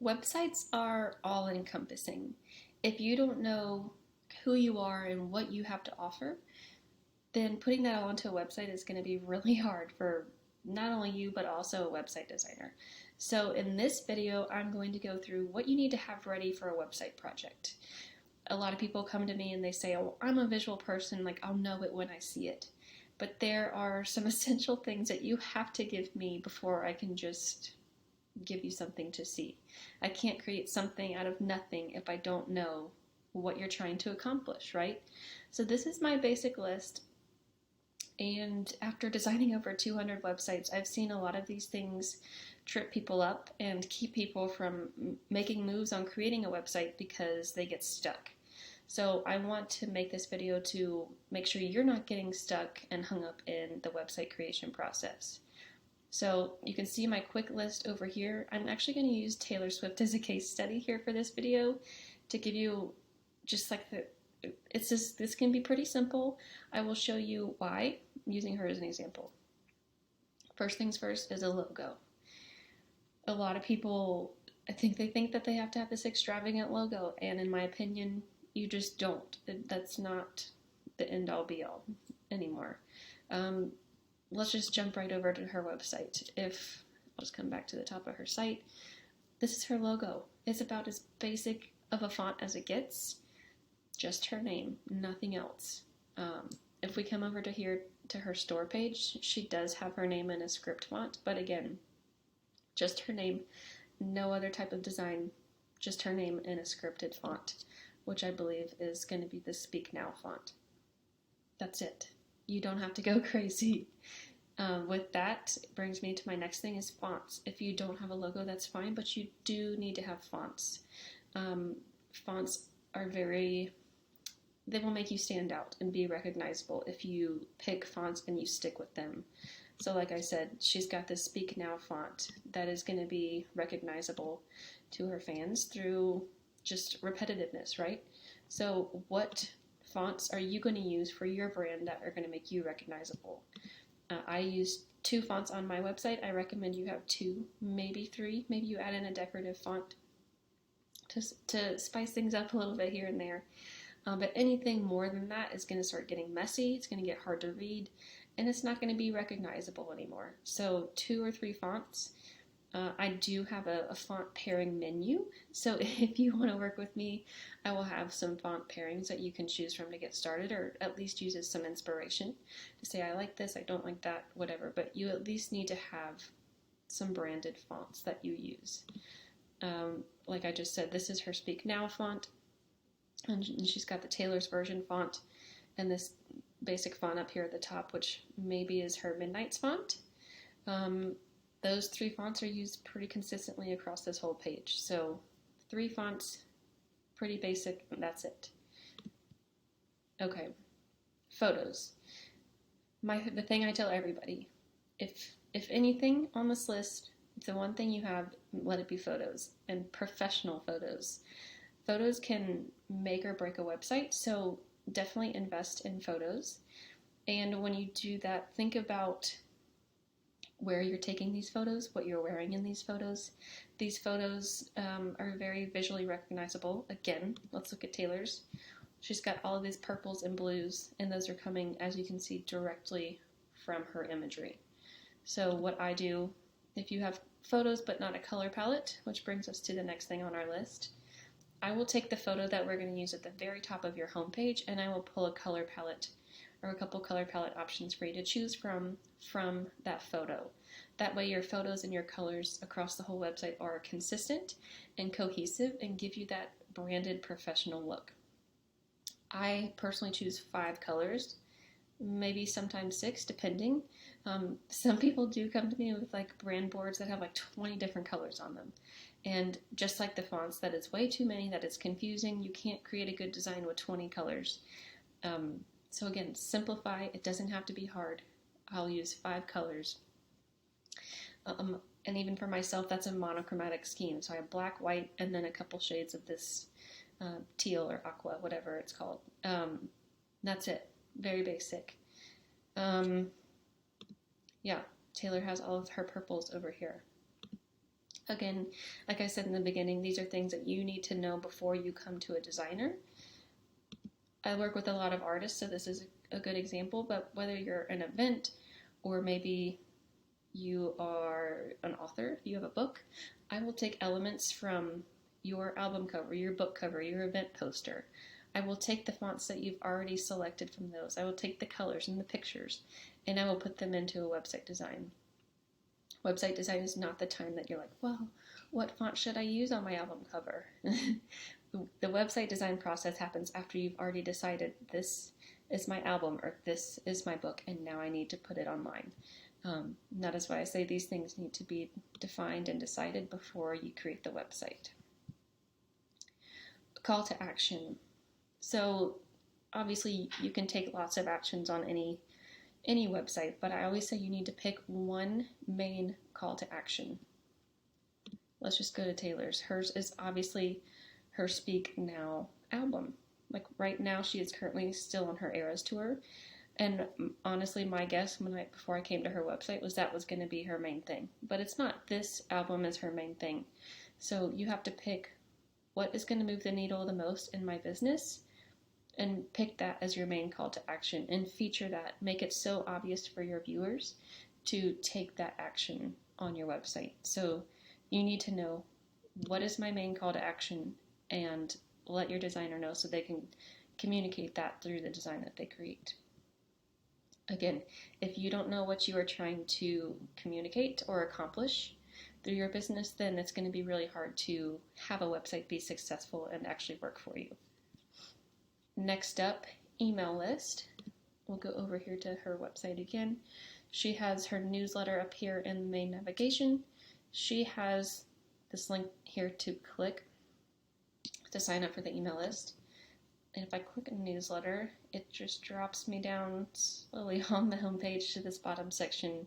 Websites are all encompassing. If you don't know who you are and what you have to offer, then putting that all onto a website is going to be really hard for not only you, but also a website designer. So in this video, I'm going to go through what you need to have ready for a website project. A lot of people come to me and they say, oh, I'm a visual person, like I'll know it when I see it. But there are some essential things that you have to give me before I can just give you something to see. I can't create something out of nothing if I don't know what you're trying to accomplish, right? So this is my basic list. And after designing over 200 websites, I've seen a lot of these things trip people up and keep people from making moves on creating a website because they get stuck. So I want to make this video to make sure you're not getting stuck and hung up in the website creation process. So you can see my quick list over here. I'm actually going to use Taylor Swift as a case study here for this video to give you just like this can be pretty simple. I will show you why using her as an example. First things first is a logo. A lot of people, I think they think that they have to have this extravagant logo, and in my opinion, you just don't. That's not the end all be all anymore. Let's just jump right over to her website. I'll just come back to the top of her site. This is her logo. It's about as basic of a font as it gets. Just her name, nothing else. If we come over to here to her store page, she does have her name in a script font, but again, just her name, no other type of design, just her name in a scripted font, which I believe is going to be the Speak Now font. That's it. You don't have to go crazy. With that, it brings me to my next thing is fonts. If you don't have a logo, that's fine, but you do need to have fonts. Fonts are they will make you stand out and be recognizable if you pick fonts and you stick with them. So like I said, she's got this Speak Now font that is going to be recognizable to her fans through just repetitiveness, right? So what fonts are you going to use for your brand that are going to make you recognizable? I use 2 fonts on my website. I recommend you have 2, maybe 3. Maybe you add in a decorative font to spice things up a little bit here and there. But anything more than that is going to start getting messy. It's going to get hard to read, and it's not going to be recognizable anymore. So 2 or 3 fonts. I do have a font pairing menu, so if you want to work with me, I will have some font pairings that you can choose from to get started, or at least use as some inspiration to say, I like this, I don't like that, whatever, but you at least need to have some branded fonts that you use. Like I just said, this is her Speak Now font, and she's got the Taylor's version font, and this basic font up here at the top, which maybe is her Midnight's font. Those 3 fonts are used pretty consistently across this whole page. So 3 fonts, pretty basic, and that's it. Okay, photos. The thing I tell everybody, if anything on this list, if the one thing you have, let it be photos, and professional photos. Photos can make or break a website, so definitely invest in photos. And when you do that, think about where you're taking these photos, what you're wearing in these photos. These photos are very visually recognizable. Again, let's look at Taylor's. She's got all of these purples and blues, and those are coming, as you can see, directly from her imagery. So what I do, if you have photos but not a color palette, which brings us to the next thing on our list, I will take the photo that we're going to use at the very top of your homepage, and I will pull a color palette or a couple color palette options for you to choose from that photo. That way your photos and your colors across the whole website are consistent and cohesive and give you that branded professional look. I personally choose 5 colors, maybe sometimes 6, depending. Some people do come to me with like brand boards that have like 20 different colors on them. And just like the fonts, that is way too many, that is confusing. You can't create a good design with 20 colors. So again, simplify. It doesn't have to be hard. I'll use 5 colors. And even for myself, that's a monochromatic scheme. So I have black, white, and then a couple shades of this teal or aqua, whatever it's called. That's it. Very basic. Yeah, Taylor has all of her purples over here. Again, like I said in the beginning, these are things that you need to know before you come to a designer. I work with a lot of artists, so this is a good example, but whether you're an event or maybe you are an author, you have a book, I will take elements from your album cover, your book cover, your event poster. I will take the fonts that you've already selected from those. I will take the colors and the pictures, and I will put them into a website design. Website design is not the time that you're like, well, what font should I use on my album cover? The website design process happens after you've already decided this is my album or this is my book and now I need to put it online. That is why I say these things need to be defined and decided before you create the website. Call to action. So obviously you can take lots of actions on any website, but I always say you need to pick one main call to action. Let's just go to Taylor's. Hers is obviously her Speak Now album. Like right now, she is currently still on her Eras tour. And honestly, my guess before I came to her website was that was going to be her main thing. But it's not. This album is her main thing. So you have to pick what is going to move the needle the most in my business and pick that as your main call to action and feature that. Make it so obvious for your viewers to take that action on your website. So you need to know what is my main call to action and let your designer know so they can communicate that through the design that they create. Again, if you don't know what you are trying to communicate or accomplish through your business, then it's going to be really hard to have a website be successful and actually work for you. Next up, email list. We'll go over here to her website again. She has her newsletter up here in the main navigation. She has this link here to click to sign up for the email list. And if I click a newsletter, it just drops me down slowly on the homepage to this bottom section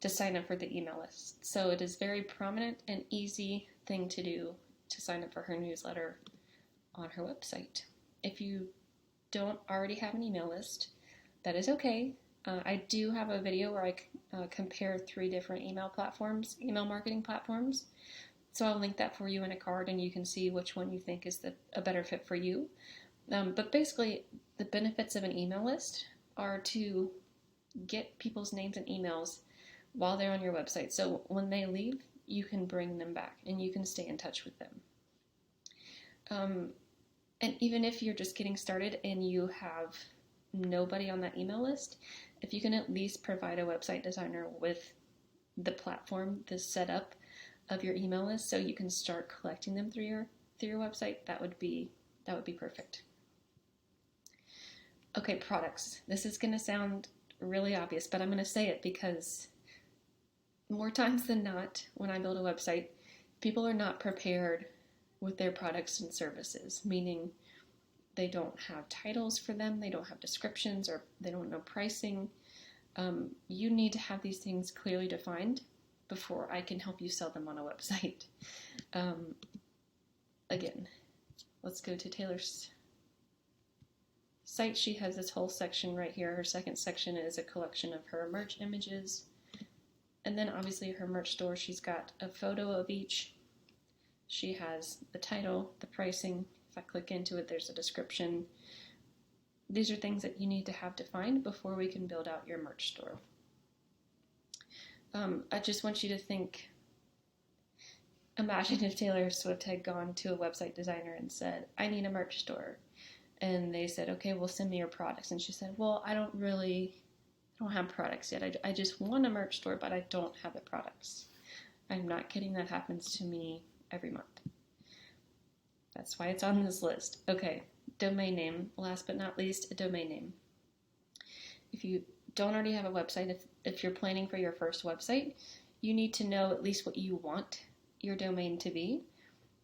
to sign up for the email list. So it is very prominent and easy thing to do to sign up for her newsletter on her website. If you don't already have an email list, that is okay. I do have a video where I compare 3 different email marketing platforms. So I'll link that for you in a card and you can see which one you think is a better fit for you. But basically, the benefits of an email list are to get people's names and emails while they're on your website. So when they leave, you can bring them back and you can stay in touch with them. And even if you're just getting started and you have nobody on that email list, if you can at least provide a website designer with the platform, the setup of your email list so you can start collecting them through your website, that would be perfect. Okay, products. This is going to sound really obvious, but I'm going to say it because more times than not, when I build a website, people are not prepared with their products and services, meaning they don't have titles for them, they don't have descriptions, or they don't know pricing. You need to have these things clearly defined before I can help you sell them on a website. Again, let's go to Taylor's site. She has this whole section right here. Her second section is a collection of her merch images. And then obviously her merch store, she's got a photo of each. She has the title, the pricing. If I click into it, there's a description. These are things that you need to have defined before we can build out your merch store. I just want you to think, imagine if Taylor Swift had gone to a website designer and said, I need a merch store. And they said, okay, well, send me your products. And she said, well, I don't have products yet. I just want a merch store, but I don't have the products. I'm not kidding. That happens to me every month. That's why it's on this list. Okay, domain name. Last but not least, a domain name. If you don't already have a website, if you're planning for your first website, you need to know at least what you want your domain to be.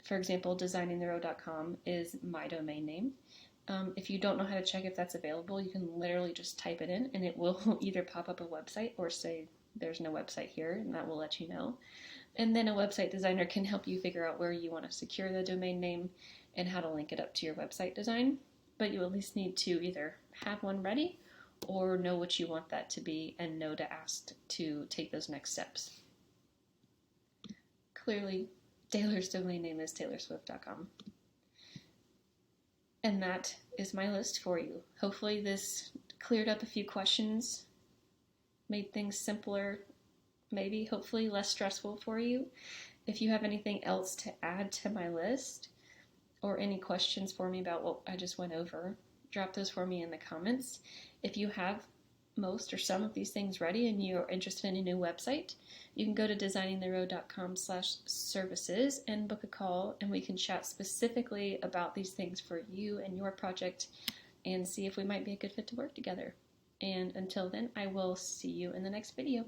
For example, designingtheroad.com is my domain name. If you don't know how to check if that's available, you can literally just type it in and it will either pop up a website or say there's no website here, and that will let you know. And then a website designer can help you figure out where you want to secure the domain name and how to link it up to your website design. But you at least need to either have one ready or know what you want that to be and know to ask to take those next steps. clearly Taylor's domain name is taylorswift.com. And that is my list for you. Hopefully this cleared up a few questions, made things simpler, maybe hopefully less stressful for you. If you have anything else to add to my list or any questions for me about what I just went over, drop those for me in the comments. If you have most or some of these things ready and you're interested in a new website, you can go to designingtheroad.com/services and book a call, and we can chat specifically about these things for you and your project and see if we might be a good fit to work together. And until then, I will see you in the next video.